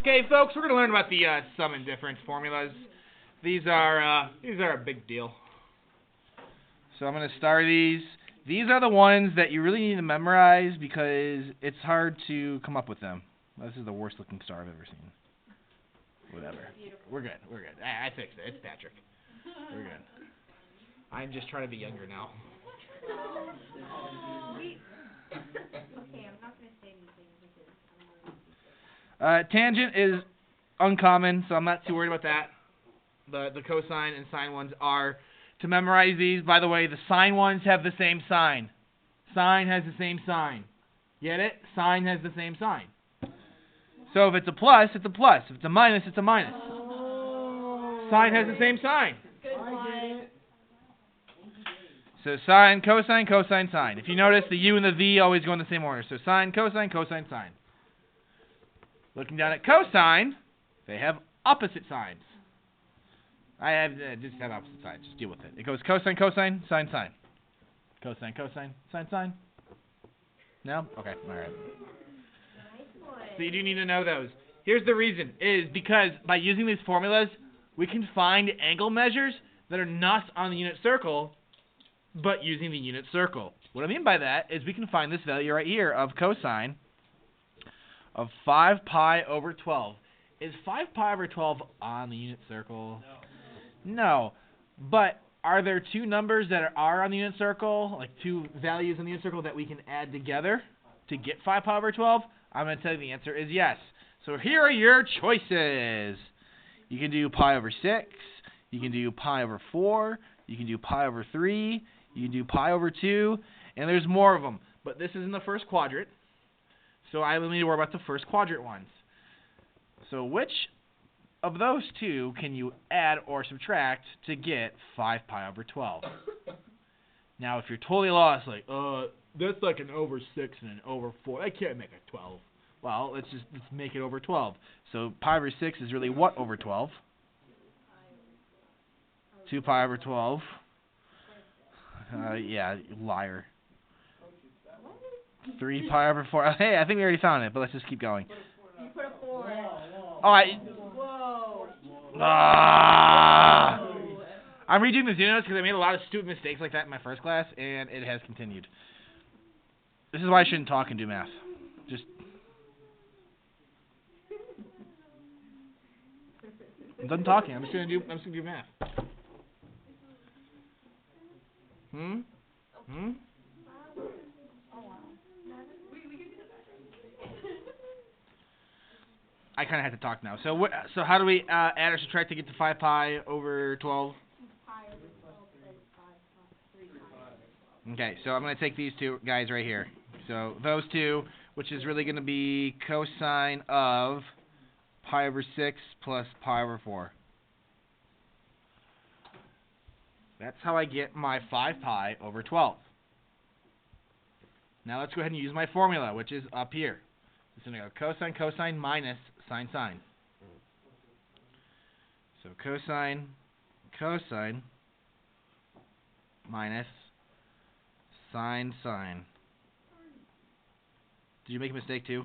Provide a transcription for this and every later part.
Okay, folks, we're going to learn about the sum and difference formulas. These are a big deal. So I'm going to star these. These are the ones that you really need to memorize because it's hard to come up with them. This is the worst looking star I've ever seen. Whatever. We're good. I fixed it. It's Patrick. We're good. I'm just trying to be younger now. Okay, I'm not going to say anything because Tangent is uncommon, so I'm not too worried about that. The cosine and sine ones are to memorize these. By the way, the sine ones have the same sign. Sine has the same sign. Get it? Sine has the same sign. So if it's a plus, it's a plus. If it's a minus, it's a minus. Sine has the same sign. good one. So sine, cosine, cosine, sine. If you notice, the U and the V always go in the same order. So sine, cosine, cosine, sine. Looking down at cosine, they have opposite signs. I have just have opposite sides. Just deal with it. It goes cosine, cosine, sine, sine. Cosine, cosine, sine, sine. No? Okay. All right. So you do need to know those. Here's the reason. Is because by using these formulas, we can find angle measures that are not on the unit circle, but using the unit circle. What I mean by that is we can find this value right here of cosine of 5 pi over 12. Is 5 pi over 12 on the unit circle? No. But are there two numbers that are on the unit circle, like two values on the unit circle that we can add together to get 5 pi over 12? I'm going to tell you the answer is yes. So here are your choices. You can do pi over 6. You can do pi over 4. You can do pi over 3. You can do pi over 2. And there's more of them. But this is in the first quadrant. So I only need to worry about the first quadrant ones. So which of those two can you add or subtract to get 5 pi over 12? Now, if you're totally lost, like, that's like an over 6 and an over 4. I can't make a 12. Well, let's make it over 12. So pi over 6 is really what over 12? 2 pi over 12. Yeah, liar. 3 pi over 4. Hey, I think we already found it, but let's just keep going. You put a 4 in. Whoa. I'm redoing the Zunos because I made a lot of stupid mistakes like that in my first class, and it has continued. This is why I shouldn't talk and do math. I'm done talking. I'm just gonna do math. I kind of have to talk now. So how do we add or subtract to get to 5 pi over 12? Okay, so I'm going to take these two guys right here. So those two, which is really going to be cosine of pi over 6 plus pi over 4. That's how I get my 5 pi over 12. Now let's go ahead and use my formula, which is up here. It's going to go cosine, cosine, minus sine, sine. So cosine, cosine, minus sine, sine. Did you make a mistake too?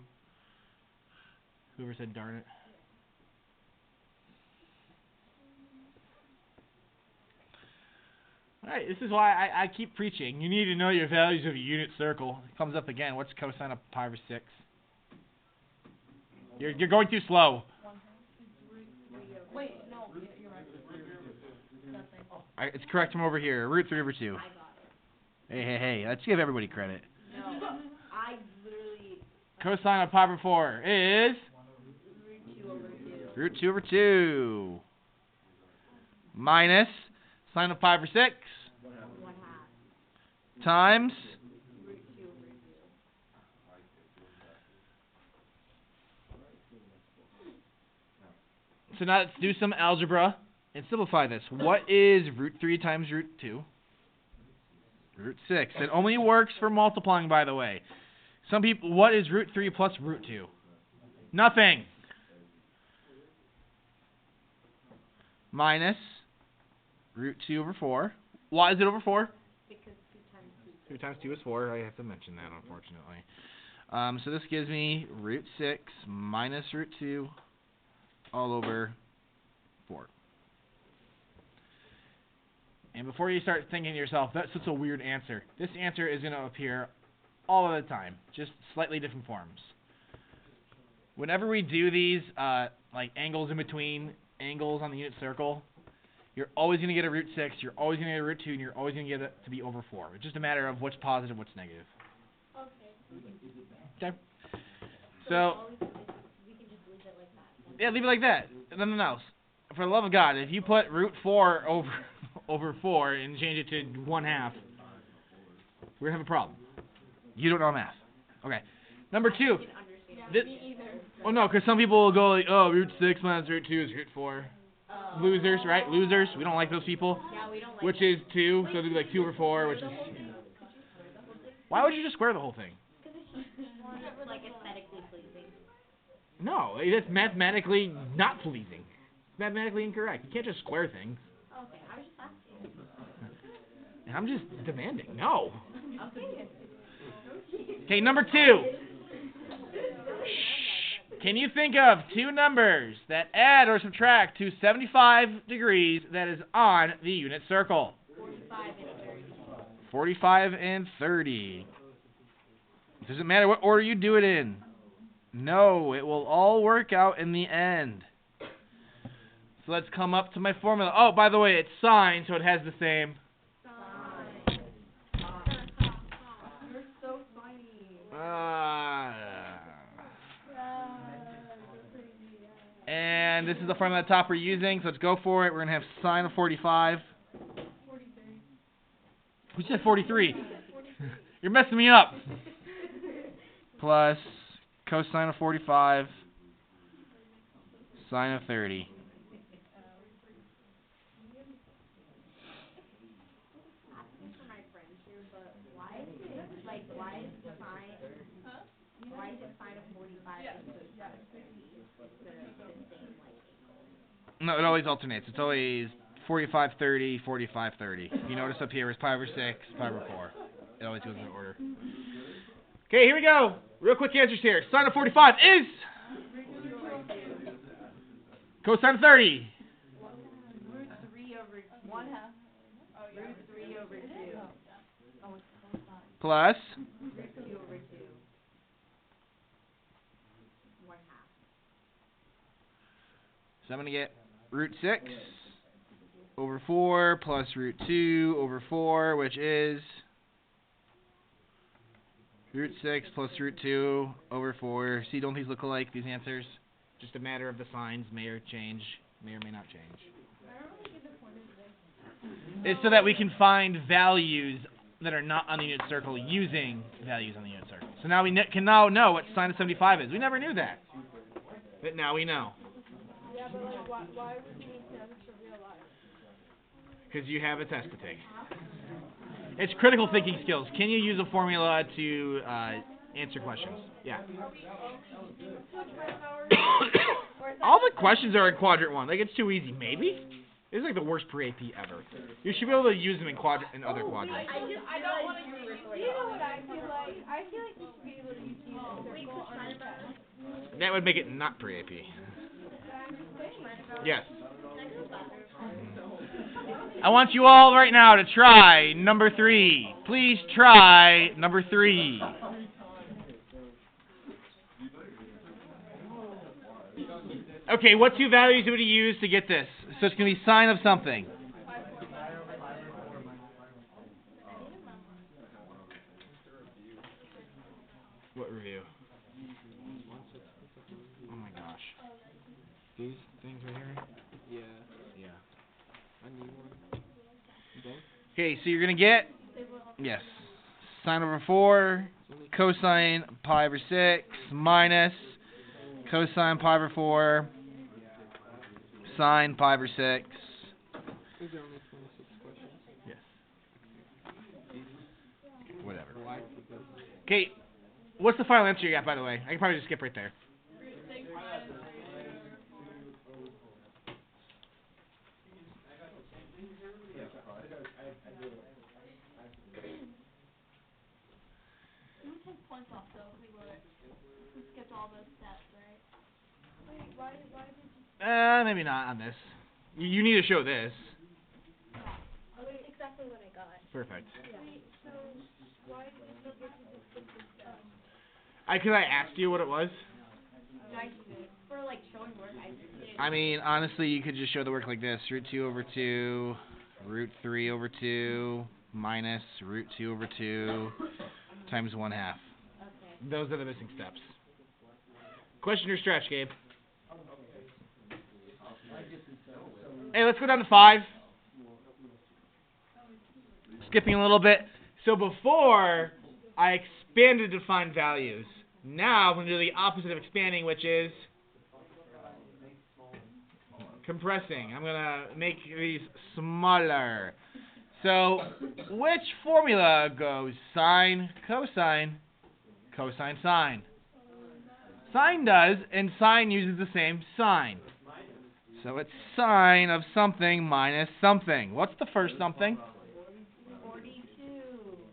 Whoever said darn it. Alright, this is why I keep preaching. You need to know your values of a unit circle. It comes up again. What's cosine of pi over 6? You're going too slow. Wait, no, you're right. Alright, it's correct from over here. Root 3 over 2. Hey, let's give everybody credit. No, I literally... Cosine of pi over 4 is... Root 2 over 2. Minus sine of pi over 6. 1/2. Times... So now let's do some algebra and simplify this. What is root 3 times root 2? Root 6. It only works for multiplying, by the way. Some people, what is root 3 plus root 2? Nothing. Minus root 2 over 4. Why is it over 4? Because 2 times 2. 2 times 2 is 4. I have to mention that, unfortunately. So this gives me root 6 minus root 2 all over 4. And before you start thinking to yourself, that's such a weird answer, this answer is going to appear all of the time, just slightly different forms. Whenever we do these, like angles in between angles on the unit circle, you're always going to get a root 6, you're always going to get a root 2, and you're always going to get it to be over 4. It's just a matter of what's positive, what's negative. Okay. So, We can just leave it like that. yeah, leave it like that. Nothing else. For the love of God, if you put root 4 over 4 and change it to 1/2, we're going to have a problem. You don't know math. Okay. Number 2. Oh, no, because some people will go like, oh, root 6 minus root 2 is root 4. Losers, right? Losers. We don't like those people. Yeah, we don't like Which is 2, so it'd be like 2 over 4, which is... Why would you just square the whole thing? It's like aesthetically pleasing. No, that's mathematically not pleasing. It's mathematically incorrect. You can't just square things. Okay, I was just asking. And I'm just demanding. No. Okay. Okay, number 2. Shh. Can you think of 2 numbers that add or subtract to 75 degrees that is on the unit circle? 45 and 30. 45 and 30. Doesn't matter what order you do it in. No, it will all work out in the end. So let's come up to my formula. Oh, by the way, it's sine, so it has the same. You're so funny. And this is the formula at the top we're using, so let's go for it. We're going to have sine of 45. 43. Who said 43? You're messing me up. Plus cosine of 45, sine of 30. Asking for my friends here, but why is it sine of 45 instead of 30 instead of the same like angle? No, it always alternates. It's always 45, 30, 45, 30. If you notice up here, it's pi over 6, pi over 4. It always goes in order. Okay, here we go. Real quick answers here. Sine of 45 is cosine of 30. Root 3 over 1/2. Root 3 over 2. Oh, it's cosine. Plus Root 2 over 2. 1/2. So I'm going to get root 6 over 4 plus root 2 over 4, which is root 6 plus root 2 over 4. See, don't these look alike, these answers? Just a matter of the signs may or change, may or may not change. It's so that we can find values that are not on the unit circle using values on the unit circle. So now we can now know what sine of 75 is. We never knew that. But now we know. Yeah, but like, why would you need to real life? Because you have a test to take. It's critical thinking skills. Can you use a formula to answer questions? Yeah. All the questions are in quadrant 1. Like, it's too easy. Maybe? This is like the worst pre-AP ever. You should be able to use them in other quadrants. I don't want to use it. You know what I feel like? I feel like you should be able to use the circle on the test. That would make it not pre-AP. Yes. I want you all right now to try number 3. Please try number 3. Okay, what 2 values would you use to get this? So it's going to be sine of something. What review? Oh my gosh. These things right here? Yeah. I need one. Okay, so you're going to get, yes, sine over 4, cosine pi over 6, minus cosine pi over 4, sine pi over 6. Is there only 26 questions? Yes. Whatever. Okay, what's the final answer you got, by the way? I can probably just skip right there. We take points off though if we skipped all those steps, right? Wait, why did you Maybe not on this. You need to show this. Oh, that's exactly what I got. Perfect. Wait, so why did you get to the simple stuff? Because I asked you what it was. I did. For like showing work, I did. I mean, honestly, you could just show the work like this. Root 2 over 2, root 3 over 2, minus root 2 over 2, times 1/2. Okay. Those are the missing steps. Question or stretch, Gabe? Hey, let's go down to 5. Skipping a little bit. So before, I expanded to find values. Now I'm going to do the opposite of expanding, which is compressing. I'm going to make these smaller. So which formula goes sine, cosine, cosine, sine? Sine does, and sine uses the same sign. So it's sine of something minus something. What's the first something? 42.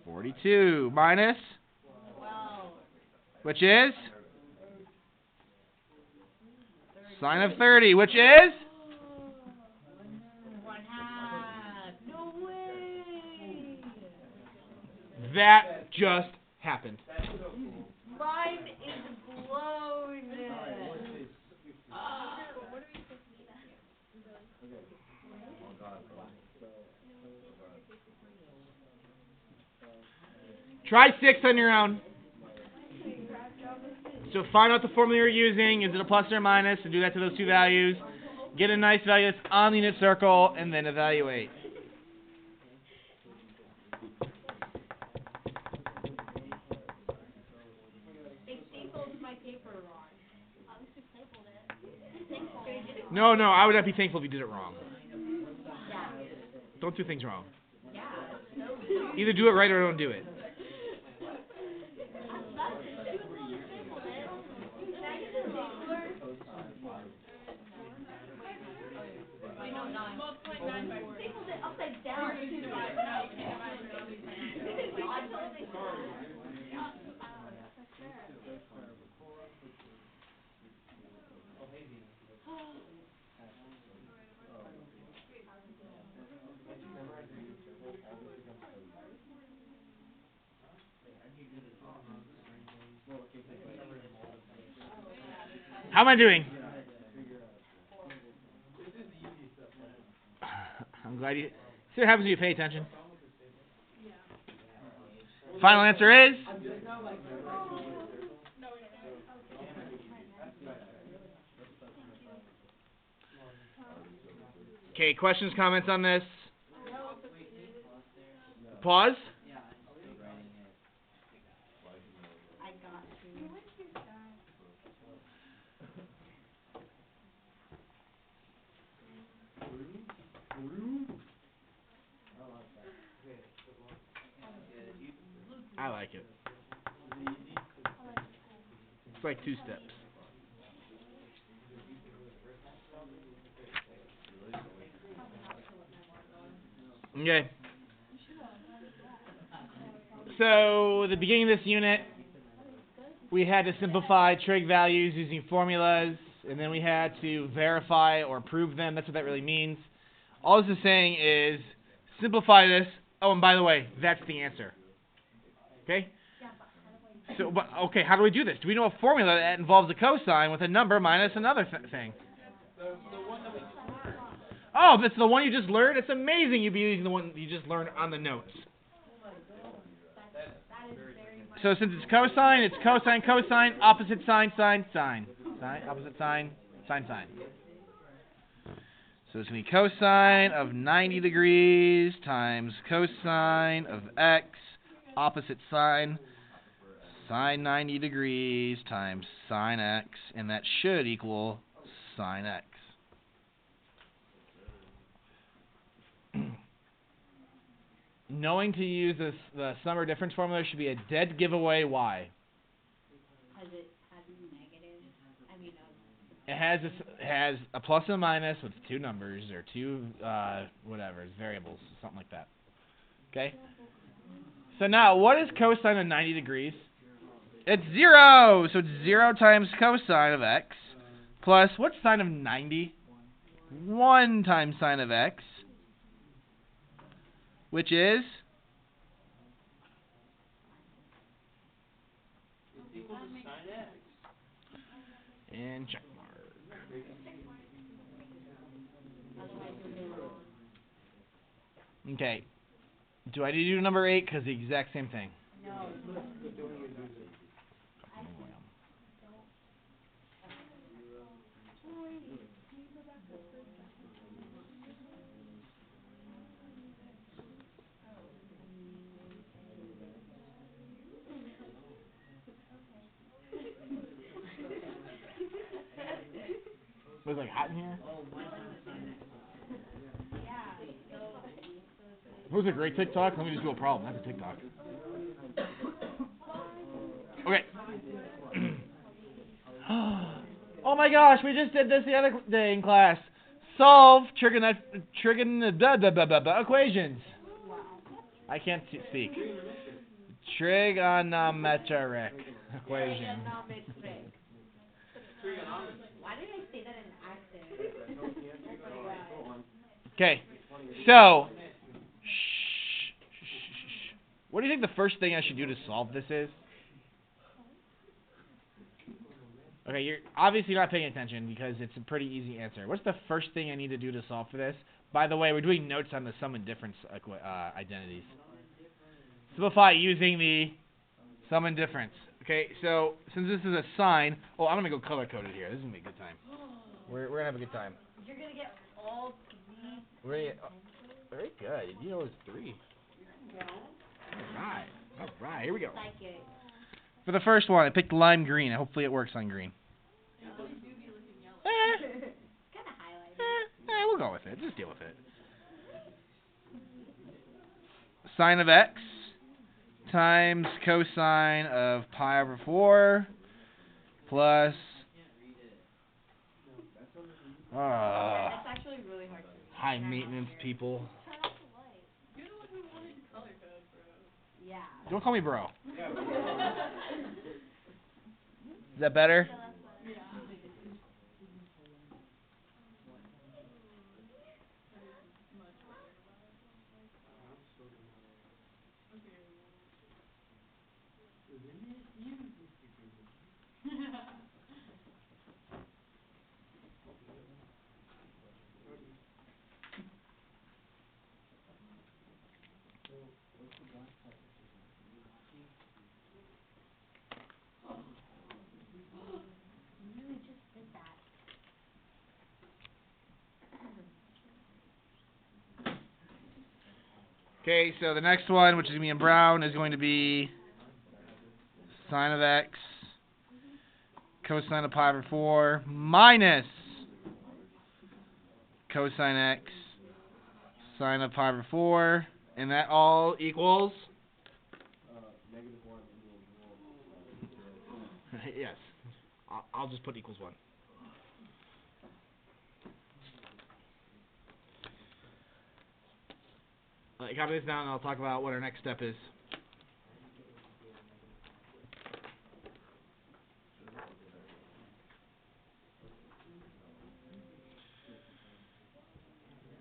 42 minus, 12. which is? Sine of 30, which is? 1/2. No way. That just happened. Mine is blown. Try 6 on your own. So find out the formula you're using. Is it a plus or a minus? And do that to those two values. Get a nice value that's on the unit circle, and then evaluate. They stapled my paper wrong. No, I would not be thankful if you did it wrong. Yeah. Don't do things wrong. Yeah. Either do it right or don't do it. Stapled it upside down. How am I doing? I'm glad you... See what happens when you pay attention? Final answer is... Okay, questions, comments on this? Pause? I got to. I like it. It's like 2 steps. Okay. So, at the beginning of this unit, we had to simplify trig values using formulas, and then we had to verify or prove them. That's what that really means. All this is saying is simplify this. Oh, and by the way, that's the answer. Okay? So, okay, how do we do this? Do we know a formula that involves a cosine with a number minus another thing? Oh, that's the one you just learned? It's amazing you'd be using the one you just learned on the notes. So since it's cosine, cosine, opposite sine, sine, sine. Sine, opposite sine, sine, sine. So it's going to be cosine of 90 degrees times cosine of x, opposite sine, sine 90 degrees times sine x, and that should equal sine x. Knowing to use the sum or difference formula should be a dead giveaway. Why? Because it has negative. I mean, It has a plus and a minus with 2 numbers or 2 variables, something like that. Okay. So now, what is cosine of 90 degrees? It's 0. So it's 0 times cosine of x plus, what's sine of 90? 1 times sine of x, which is? And check mark. Okay. Do I need to do number 8? Because the exact same thing. Was it like hot in here? What was a great TikTok? Let me just do a problem. That's a TikTok. Okay. Oh my gosh, we just did this the other day in class. Solve equations. I can't speak. Trigonometric equation. Why did I say that in accent? Okay, so what do you think the first thing I should do to solve this is? Okay, you're obviously not paying attention because it's a pretty easy answer. What's the first thing I need to do to solve for this? By the way, we're doing notes on the sum and difference identities. Simplify using the sum and difference. Okay, so since this is a sine, I'm gonna go color coded here. This is gonna be a good time. We're gonna have a good time. You're gonna get all 3. We're gonna get, very good. You know it's 3. All right. Here we go. Psychic. For the first one, I picked lime green. Hopefully it works on green. Kind of highlighted. We'll go with it. Just deal with it. Sine of x times cosine of pi over 4 plus... That's actually really hard to read. high maintenance people. You're the one who wanted color code, bro. Yeah. Don't call me bro. Is that better? Okay, so the next one, which is going to be in brown, is going to be sine of x cosine of pi over 4 minus cosine x sine of pi over 4, and that all equals... yes. I'll just put equals 1. Copy this down and I'll talk about what our next step is.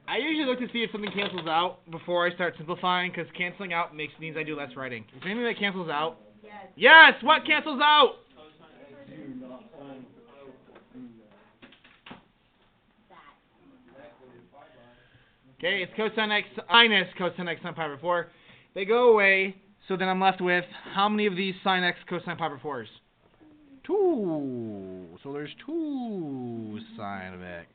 I usually look to see if something cancels out before I start simplifying, because canceling out means I do less writing. Is there anything that cancels out? Yes. Yes! What cancels out? Okay, it's cosine x minus cosine x sine pi over 4. They go away, so then I'm left with how many of these sine x cosine pi over 4s? 2. So there's 2 sine of x.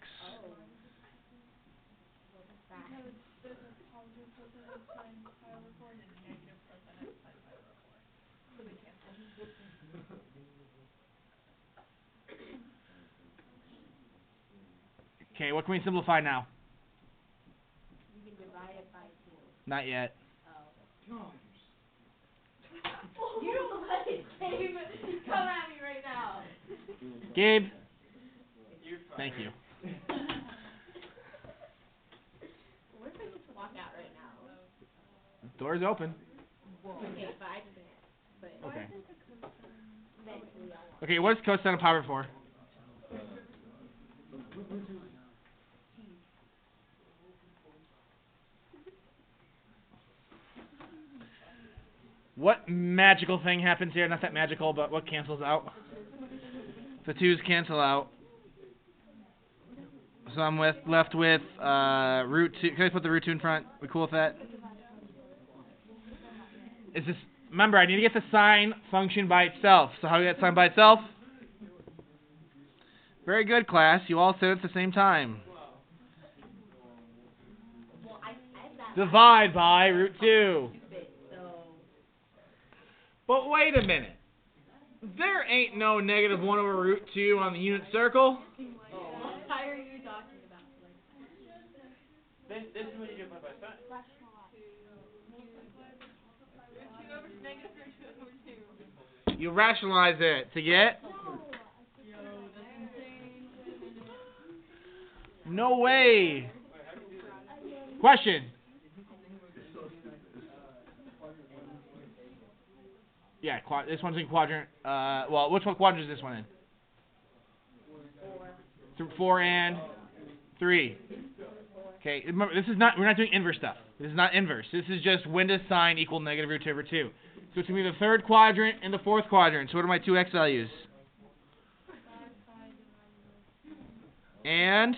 Okay, what can we simplify now? You can divide it by 2. Not yet. Oh. You don't let it come at me right now. Gabe? Thank you. What if I just walk out right now? Door's open. Okay, but I can't. Okay. Okay, what's cosine of pi over 4? What magical thing happens here? Not that magical, but what cancels out? The 2's cancel out. So I'm left with root 2. Can I put the root 2 in front? We cool with that? Is this? Remember, I need to get the sine function by itself. So how do we get sine by itself? Very good, class. You all said it at the same time. Divide by root 2. But wait a minute. There ain't no negative 1 over root 2 on the unit circle. Why are you talking about? This is what you get by sine. You rationalize it to get? No way. Question. Yeah, this one's in quadrant. Well, which one quadrant is this one in? 4 and 3. Okay, remember, this is not. We're not doing inverse stuff. This is not inverse. This is just when does sine equal negative root 2 over 2. So it's going to be the 3rd quadrant and the 4th quadrant. So what are my 2 x values? And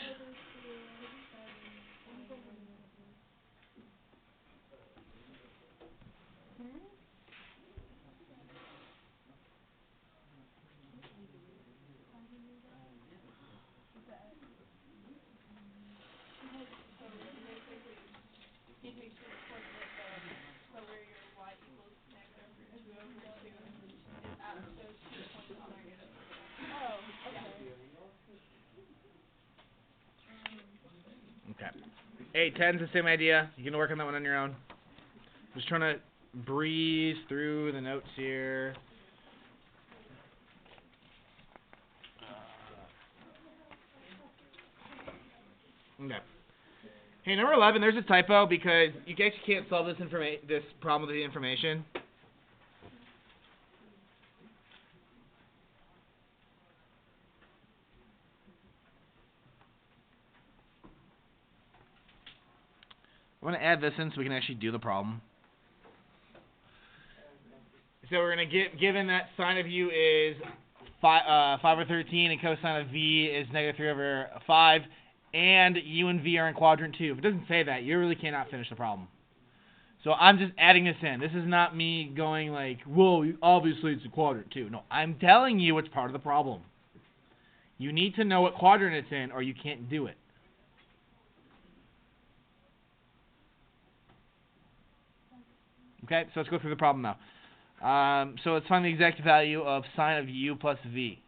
okay. 8, 10's the same idea. You can work on that one on your own. Just trying to breeze through the notes here. Okay. Hey, number 11, there's a typo because you actually can't solve this problem with the information. I'm going to add this in so we can actually do the problem. So we're going to get, given that sine of u is 5 over 13 and cosine of v is negative 3 over 5, and u and v are in quadrant 2. If it doesn't say that, you really cannot finish the problem. So I'm just adding this in. This is not me going like, well, obviously it's a quadrant 2. No, I'm telling you it's part of the problem. You need to know what quadrant it's in or you can't do it. Okay, so let's go through the problem now. So let's find the exact value of sine of u plus v.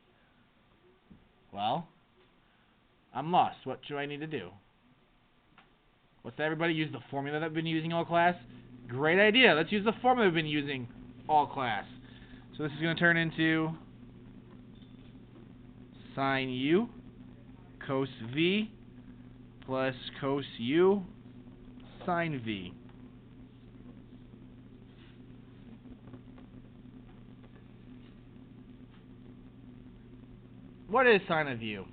Well, I'm lost. What do I need to do? What's that, everybody? Use the formula that we've been using all class? Great idea. Let's use the formula we've been using all class. So this is going to turn into sine u cos v plus cos u sine v. What is sine of u?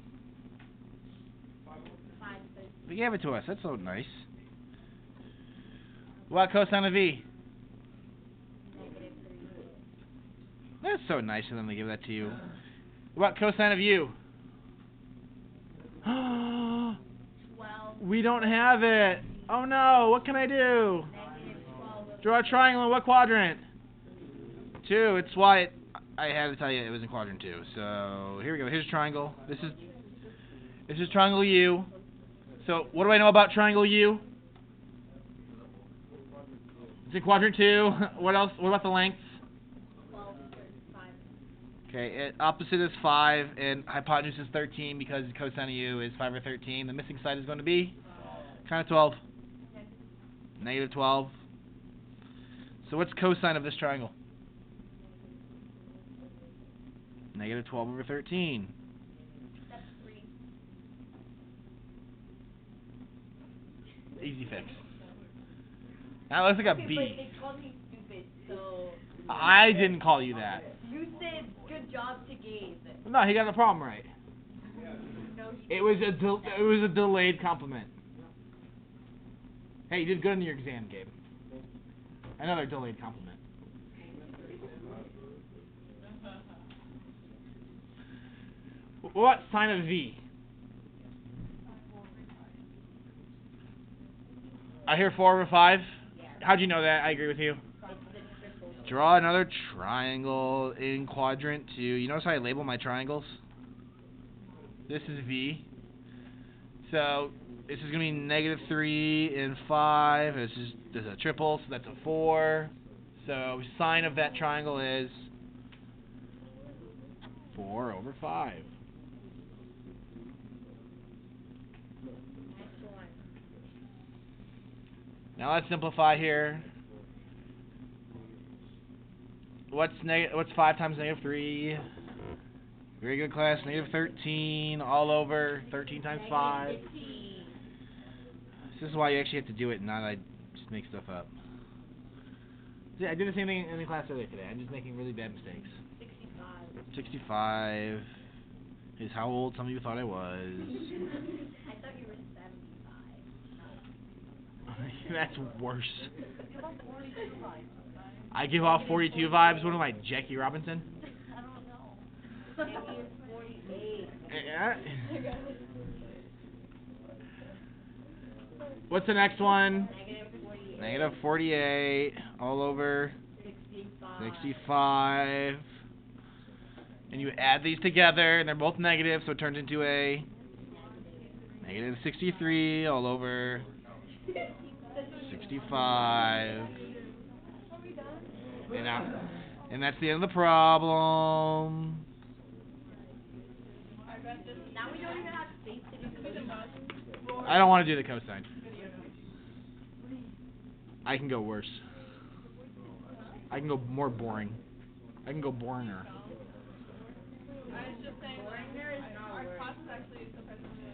They gave it to us. That's so nice. What about cosine of v? That's so nice of them to give that to you. What about cosine of u? 12. We don't have it. Oh no, what can I do? -12. Draw a triangle in what quadrant? 2. It's why I had to tell you it was in quadrant 2. So here we go. Here's a triangle. This is triangle U. So what do I know about triangle U? It's in quadrant 2. What else? What about the length? 12, 5. Okay, opposite is 5 and hypotenuse is 13 because cosine of U is 5 or 13. The missing side is going to be kind of 12. Negative 12. So what's cosine of this triangle? Negative 12 over 13. That's 3. Easy fix. That looks like a B. But they called me stupid, so... I didn't call you that. You said, good job to Gabe. No, he got the problem right. No It was a delayed compliment. Hey, you did good in your exam, Gabe. Another delayed compliment. What sign of V? I hear 4/5. How'd you know that? I agree with you. Draw another triangle in quadrant 2. You notice how I label my triangles? This is V. So this is going to be -3 and 5. This is a triple, so that's a 4. So sign of that triangle is 4/5. Now let's simplify here. What's 5 times -3? Very good, class. -13 all over 13 times 5. This is why you actually have to do it, and not I just make stuff up. See, I did the same thing in the class earlier today. I'm just making really bad mistakes. 65 is how old some of you thought I was. I thought you were 75. That's worse. I give off 42 vibes. What am I, Jackie Robinson? I don't know. Maybe you're 48. Yeah. What's the next one? -48 all over 65. And you add these together, and they're both negative, so it turns into a -63 all over 65. And that's the end of the problem. Now we don't even have space to do cosine. I don't want to do the cosine. I can go worse. I can go more boring. I can go boringer.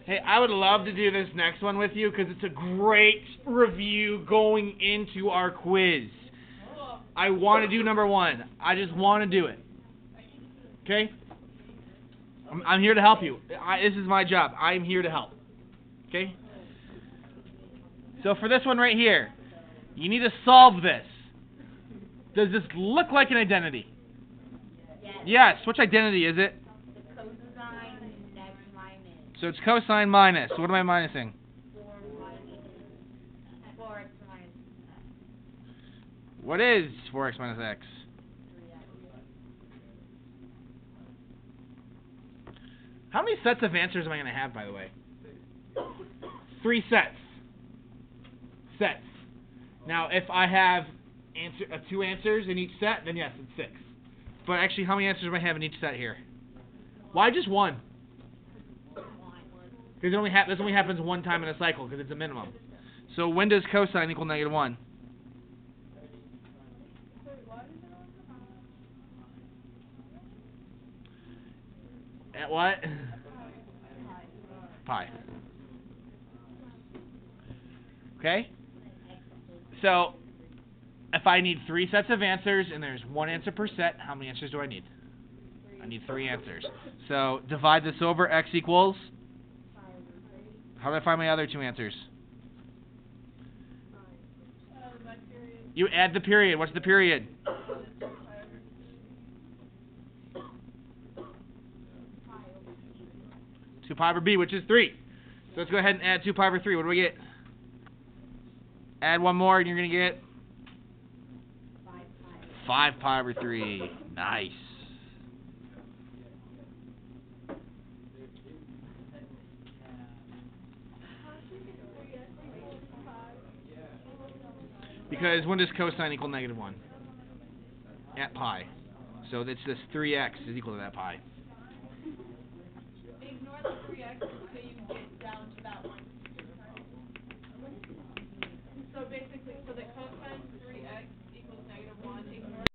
Hey, I would love to do this next one with you because it's a great review going into our quiz. I want to do number 1. I just want to do it. Okay? I'm here to help you. This is my job. I'm here to help. Okay? So for this one right here, you need to solve this. Does this look like an identity? Yes. Which identity is it? The cosine next minus. So it's cosine minus. So what am I minusing? 4x minus. What is 4x minus x? 3x. How many sets of answers am I going to have, by the way? 3 sets. Sets. Now, if I have 2 answers in each set, then yes, it's 6. But actually, how many answers do I have in each set here? Why just 1? Because this only happens 1 time in a cycle, because it's a minimum. So when does cosine equal -1? At what? Pi. Okay? So, if I need 3 sets of answers and there's 1 answer per set, how many answers do I need? I need 3 answers. So, divide this over, x equals? How do I find my other 2 answers? You add the period. What's the period? 2 pi over b, which is 3. So let's go ahead and add 2 pi over 3. What do we get? Add 1 more, and you're going to get 5 pi over 3. Nice. Because when does cosine equal -1? At pi. So that's this 3x is equal to that pi. Ignore the 3x until you get down to that one. So basically, so the cosine 3x equals -1. Ignore